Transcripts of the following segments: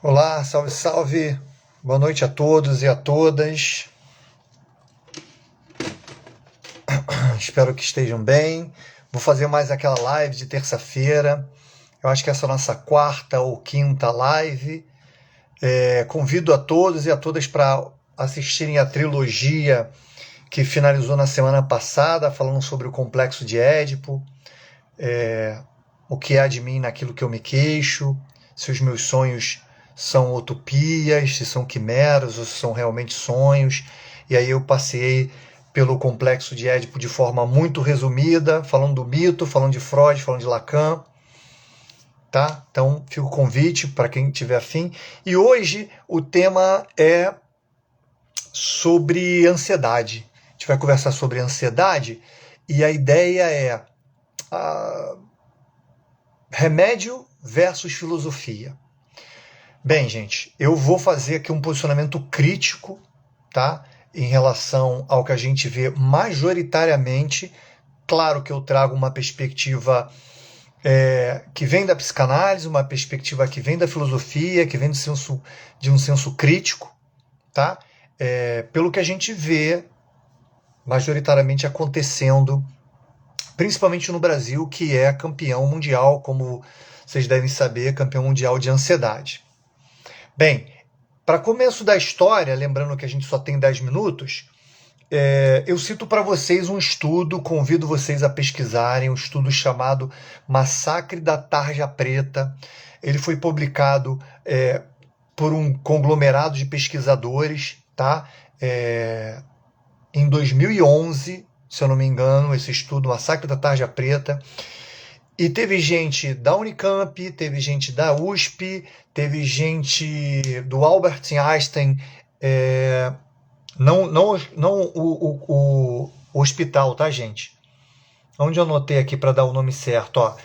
Olá, salve, salve. Boa noite a todos e a todas. Espero que estejam bem. Vou fazer mais aquela live de terça-feira. Eu acho que essa é a nossa quarta ou quinta live. Convido a todos e a todas para assistirem a trilogia que finalizou na semana passada, falando sobre o complexo de Édipo, o que há de mim naquilo que eu me queixo, se os meus sonhos são utopias, se são quimeras ou se são realmente sonhos. E aí eu passei pelo complexo de Édipo de forma muito resumida, falando do mito, falando de Freud, falando de Lacan. Tá? Então fica o convite para quem tiver afim. E hoje o tema é sobre ansiedade. A gente vai conversar sobre ansiedade e a ideia é remédio versus filosofia. Bem, gente, eu vou fazer aqui um posicionamento crítico, tá? Em relação ao que a gente vê majoritariamente. Claro que eu trago uma perspectiva que vem da psicanálise, uma perspectiva que vem da filosofia, que vem de um senso crítico, tá? Pelo que a gente vê majoritariamente acontecendo, principalmente no Brasil, que é campeão mundial, como vocês devem saber, campeão mundial de ansiedade. Bem, para começo da história, lembrando que a gente só tem 10 minutos, eu cito para vocês um estudo, convido vocês a pesquisarem, um estudo chamado Massacre da Tarja Preta. Ele foi publicado por um conglomerado de pesquisadores, tá? Em 2011, se eu não me engano, esse estudo, Massacre da Tarja Preta. E teve gente da Unicamp, teve gente da USP, teve gente do Albert Einstein, não o hospital, tá, gente? Onde eu anotei aqui para dar o nome certo, ó.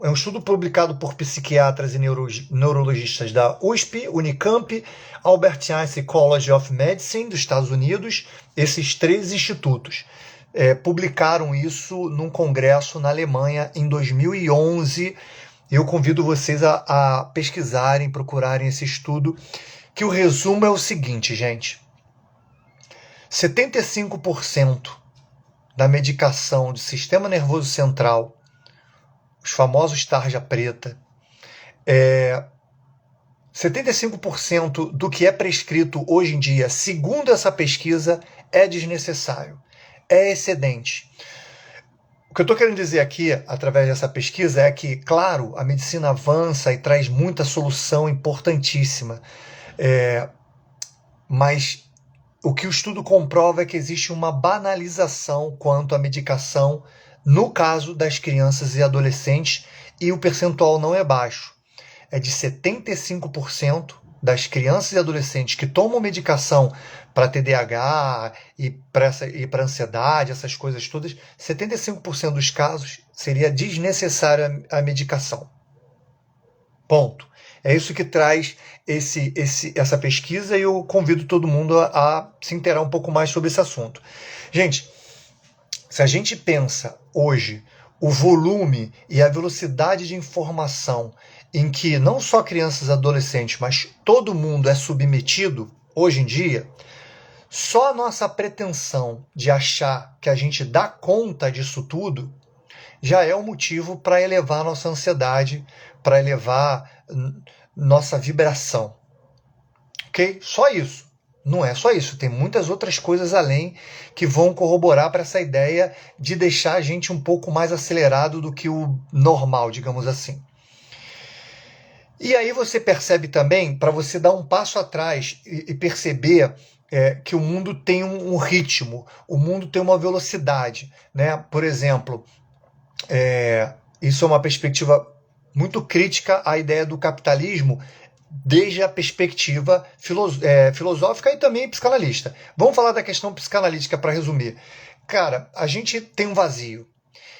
É um estudo publicado por psiquiatras e neurologistas da USP, Unicamp, Albert Einstein College of Medicine dos Estados Unidos. Esses três institutos publicaram isso num congresso na Alemanha em 2011. Eu convido vocês a pesquisarem, procurarem esse estudo, que o resumo é o seguinte, gente. 75% da medicação do sistema nervoso central, os famosos tarja preta, 75% do que é prescrito hoje em dia, segundo essa pesquisa, é desnecessário, é excedente. O que eu estou querendo dizer aqui, através dessa pesquisa, é que, claro, a medicina avança e traz muita solução importantíssima, mas o que o estudo comprova é que existe uma banalização quanto à medicação no caso das crianças e adolescentes, e o percentual não é baixo. É de 75% das crianças e adolescentes que tomam medicação para TDAH e para ansiedade, essas coisas todas, 75% dos casos seria desnecessária a medicação. Ponto. É isso que traz essa pesquisa, e eu convido todo mundo a se inteirar um pouco mais sobre esse assunto. Gente, se a gente pensa hoje o volume e a velocidade de informação em que não só crianças e adolescentes, mas todo mundo é submetido hoje em dia, só a nossa pretensão de achar que a gente dá conta disso tudo já é um motivo para elevar nossa ansiedade, para elevar nossa vibração. Ok? Só isso. Não é só isso. Tem muitas outras coisas além que vão corroborar para essa ideia de deixar a gente um pouco mais acelerado do que o normal, digamos assim. E aí você percebe também, para você dar um passo atrás e perceber que o mundo tem um ritmo, o mundo tem uma velocidade, né? Por exemplo, isso é uma perspectiva muito crítica à ideia do capitalismo desde a perspectiva filosófica e também psicanalista. Vamos falar da questão psicanalítica para resumir. Cara, a gente tem um vazio.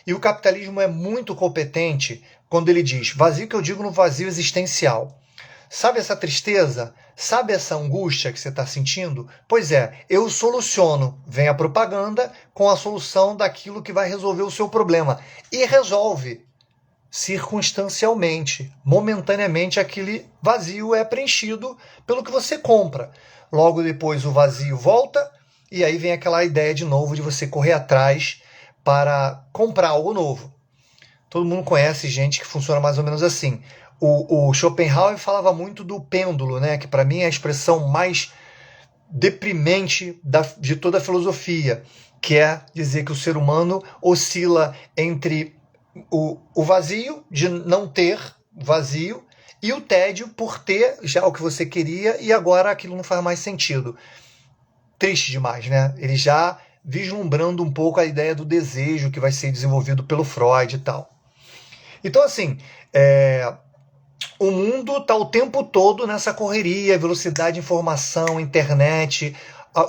E o capitalismo é muito competente quando ele diz, vazio que eu digo no vazio existencial. Sabe essa tristeza? Sabe essa angústia que você está sentindo? Pois é, eu soluciono. Vem a propaganda com a solução daquilo que vai resolver o seu problema. E resolve. circunstancialmente, momentaneamente aquele vazio é preenchido pelo que você compra. Logo depois o vazio volta e aí vem aquela ideia de novo de você correr atrás para comprar algo novo. Todo mundo conhece gente que funciona mais ou menos assim. O Schopenhauer falava muito do pêndulo, né? Que para mim é a expressão mais deprimente de toda a filosofia, que é dizer que o ser humano oscila entre o vazio, de não ter vazio, e o tédio por ter já o que você queria e agora aquilo não faz mais sentido. Triste demais, né? Ele já vislumbrando um pouco a ideia do desejo que vai ser desenvolvido pelo Freud e tal. Então, assim, o mundo está o tempo todo nessa correria, velocidade de informação, internet,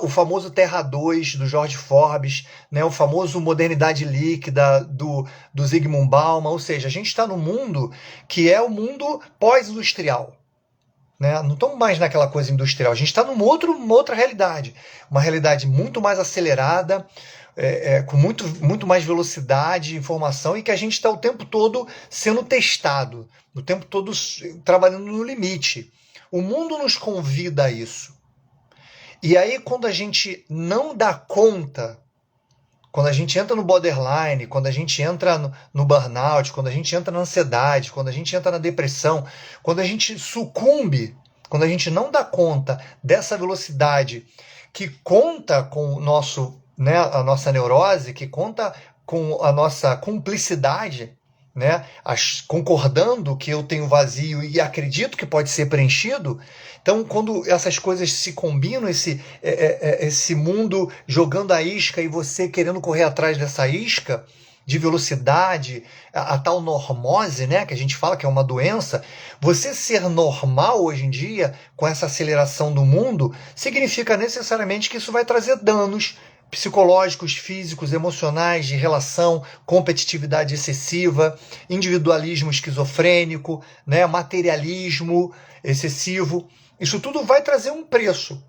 o famoso Terra 2 do George Forbes, né, o famoso modernidade líquida do Zygmunt Bauman, ou seja, a gente está no mundo que é o mundo pós-industrial. Né? Não estamos mais naquela coisa industrial, a gente está numa outra realidade, uma realidade muito mais acelerada, com muito mais velocidade de informação e que a gente está o tempo todo sendo testado, o tempo todo trabalhando no limite. O mundo nos convida a isso. E aí, quando a gente não dá conta, quando a gente entra no borderline, quando a gente entra no burnout, quando a gente entra na ansiedade, quando a gente entra na depressão, quando a gente sucumbe, quando a gente não dá conta dessa velocidade que conta com o nosso, né, a nossa neurose, que conta com a nossa cumplicidade, né, concordando que eu tenho vazio e acredito que pode ser preenchido. Então, quando essas coisas se combinam, esse mundo jogando a isca e você querendo correr atrás dessa isca de velocidade, a tal normose, né, que a gente fala que é uma doença, você ser normal hoje em dia, com essa aceleração do mundo, significa necessariamente que isso vai trazer danos psicológicos, físicos, emocionais, de relação, competitividade excessiva, individualismo esquizofrênico, né, materialismo excessivo. Isso tudo vai trazer um preço.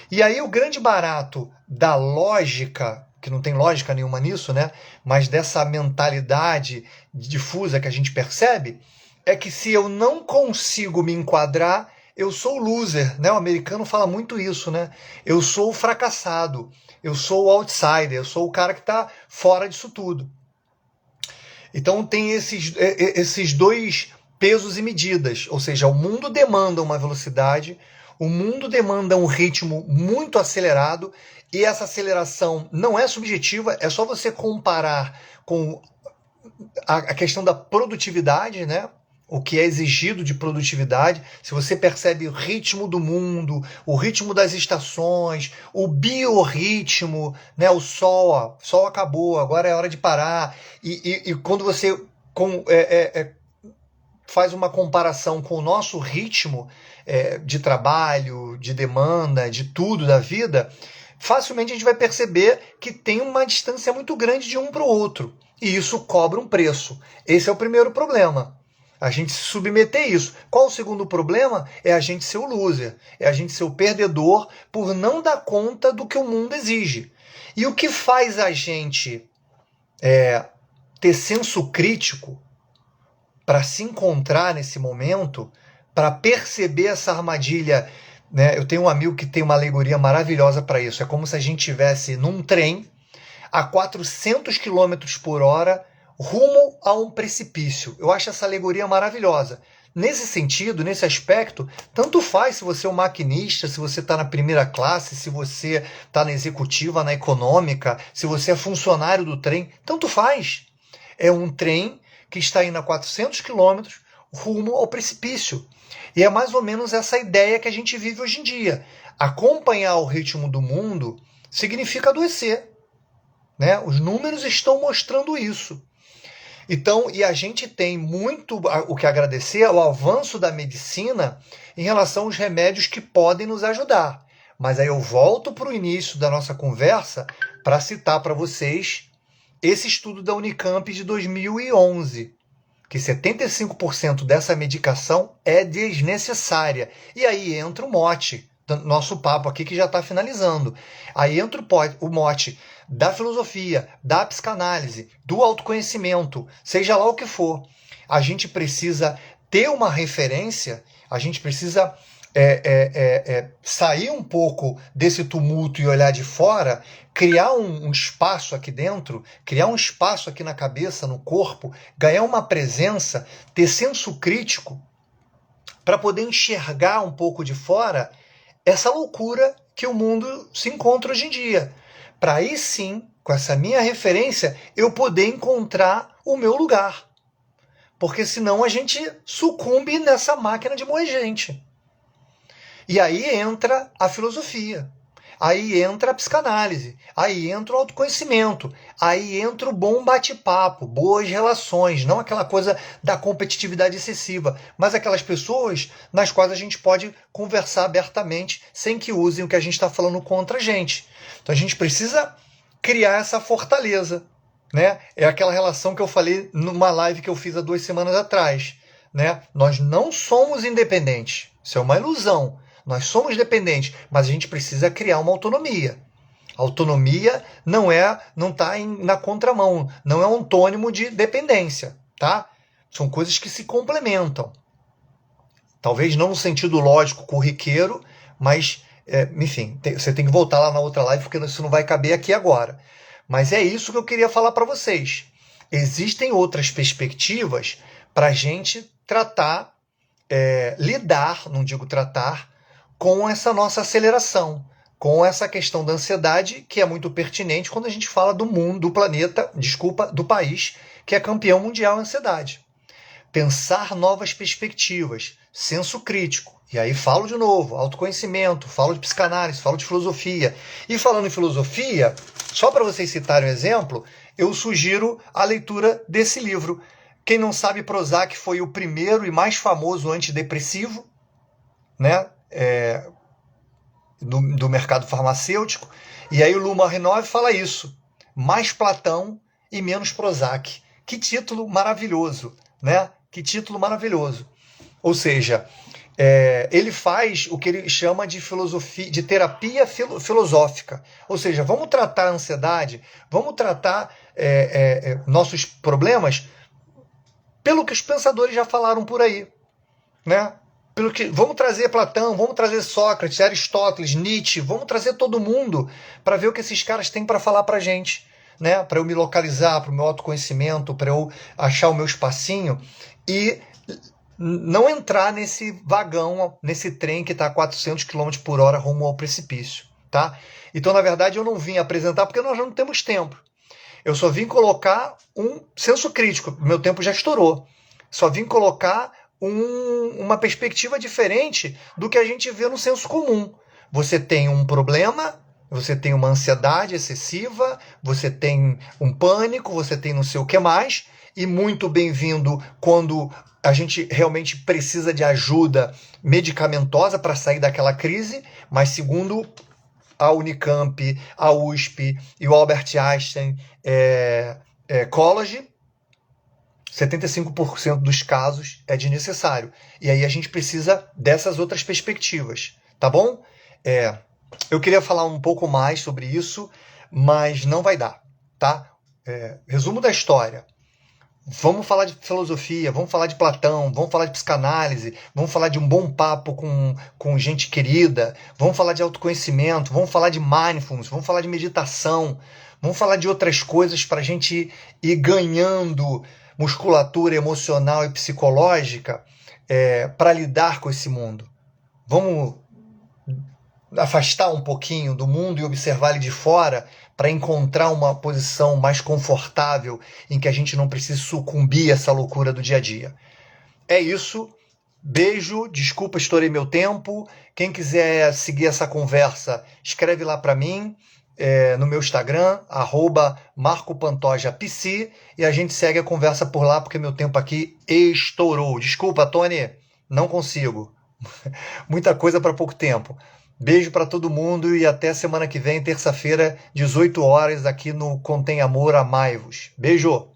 E aí o grande barato da lógica, que não tem lógica nenhuma nisso, né, mas dessa mentalidade difusa que a gente percebe, é que se eu não consigo me enquadrar, eu sou o loser, né? O americano fala muito isso, né? Eu sou o fracassado, eu sou o outsider, eu sou o cara que está fora disso tudo. Então tem esses dois pesos e medidas, ou seja, o mundo demanda uma velocidade, o mundo demanda um ritmo muito acelerado, e essa aceleração não é subjetiva, é só você comparar com a questão da produtividade, né? O que é exigido de produtividade, se você percebe o ritmo do mundo, o ritmo das estações, o biorritmo, né? O sol acabou, agora é hora de parar. E quando você faz uma comparação com o nosso ritmo de trabalho, de demanda, de tudo da vida, facilmente a gente vai perceber que tem uma distância muito grande de um para o outro. E isso cobra um preço. Esse é o primeiro problema. A gente se submeter a isso. Qual o segundo problema? É a gente ser o loser. É a gente ser o perdedor por não dar conta do que o mundo exige. E o que faz a gente ter senso crítico para se encontrar nesse momento, para perceber essa armadilha, né? Eu tenho um amigo que tem uma alegoria maravilhosa para isso. É como se a gente estivesse num trem a 400 km por hora rumo a um precipício. Eu acho essa alegoria maravilhosa. Nesse sentido, nesse aspecto, tanto faz se você é um maquinista, se você está na primeira classe, se você está na executiva, na econômica, se você é funcionário do trem, tanto faz. É um trem que está indo a 400 km rumo ao precipício. E é mais ou menos essa ideia que a gente vive hoje em dia. Acompanhar o ritmo do mundo significa adoecer. Né? Os números estão mostrando isso. Então, e a gente tem muito o que agradecer ao avanço da medicina em relação aos remédios que podem nos ajudar. Mas aí eu volto para o início da nossa conversa para citar para vocês esse estudo da Unicamp de 2011, que 75% dessa medicação é desnecessária. E aí entra o mote nosso papo aqui que já está finalizando. Aí entra o mote da filosofia, da psicanálise, do autoconhecimento, seja lá o que for. A gente precisa ter uma referência, a gente precisa sair um pouco desse tumulto e olhar de fora, criar um espaço aqui dentro, criar um espaço aqui na cabeça, no corpo, ganhar uma presença, ter senso crítico, para poder enxergar um pouco de fora essa loucura que o mundo se encontra hoje em dia. Para aí sim, com essa minha referência, eu poder encontrar o meu lugar. Porque senão a gente sucumbe nessa máquina de moer gente. E aí entra a filosofia, aí entra a psicanálise, aí entra o autoconhecimento, aí entra o bom bate-papo, boas relações, não aquela coisa da competitividade excessiva, mas aquelas pessoas nas quais a gente pode conversar abertamente sem que usem o que a gente está falando contra a gente. Então a gente precisa criar essa fortaleza, né? É aquela relação que eu falei numa live que eu fiz há 2 semanas atrás, né? Nós não somos independentes, isso é uma ilusão. Nós somos dependentes, mas a gente precisa criar uma autonomia. A autonomia não está na contramão, não é um antônimo de dependência, tá? São coisas que se complementam. Talvez não no sentido lógico, corriqueiro, mas, enfim, você tem que voltar lá na outra live, porque isso não vai caber aqui agora. Mas é isso que eu queria falar para vocês. Existem outras perspectivas para a gente tratar, lidar, não digo tratar, com essa nossa aceleração, com essa questão da ansiedade, que é muito pertinente quando a gente fala do mundo, do planeta, do país, que é campeão mundial em ansiedade. Pensar novas perspectivas, senso crítico. E aí falo de novo, autoconhecimento, falo de psicanálise, falo de filosofia. E falando em filosofia, só para vocês citarem um exemplo, eu sugiro a leitura desse livro. Quem não sabe, Prozac foi o primeiro e mais famoso antidepressivo, né? Do mercado farmacêutico. E aí o Lou Marinoff fala isso. Mais Platão e menos Prozac. Que título maravilhoso, né? Que título maravilhoso. Ou seja, ele faz o que ele chama de filosofia, de terapia filosófica. Ou seja, vamos tratar a ansiedade, vamos tratar nossos problemas pelo que os pensadores já falaram por aí, né? Vamos trazer Platão, vamos trazer Sócrates, Aristóteles, Nietzsche, vamos trazer todo mundo para ver o que esses caras têm para falar para a gente, né? Para eu me localizar, para o meu autoconhecimento, para eu achar o meu espacinho e não entrar nesse vagão, nesse trem que está a 400 km por hora rumo ao precipício, tá? Então, na verdade, eu não vim apresentar porque nós não temos tempo. Eu só vim colocar um senso crítico, meu tempo já estourou. Só vim colocar uma perspectiva diferente do que a gente vê no senso comum. Você tem um problema, você tem uma ansiedade excessiva, você tem um pânico, você tem não sei o que mais, e muito bem-vindo quando a gente realmente precisa de ajuda medicamentosa para sair daquela crise, mas segundo a Unicamp, a USP e o Albert Einstein College, 75% dos casos é desnecessário. E aí a gente precisa dessas outras perspectivas, tá bom? Eu queria falar um pouco mais sobre isso, mas não vai dar, tá? Resumo da história. Vamos falar de filosofia, vamos falar de Platão, vamos falar de psicanálise, vamos falar de um bom papo com gente querida, vamos falar de autoconhecimento, vamos falar de mindfulness, vamos falar de meditação, vamos falar de outras coisas para a gente ir ganhando musculatura emocional e psicológica para lidar com esse mundo. Vamos afastar um pouquinho do mundo e observar ele de fora para encontrar uma posição mais confortável em que a gente não precise sucumbir a essa loucura do dia a dia. É isso. Beijo, desculpa, estourei meu tempo. Quem quiser seguir essa conversa, escreve lá para mim no meu Instagram, @MarcoPantojapsi, e a gente segue a conversa por lá, porque meu tempo aqui estourou. Desculpa, Tony, não consigo. Muita coisa para pouco tempo. Beijo para todo mundo e até semana que vem, terça-feira, 18 horas, aqui no Contém Amor, Amai-vos. Beijo!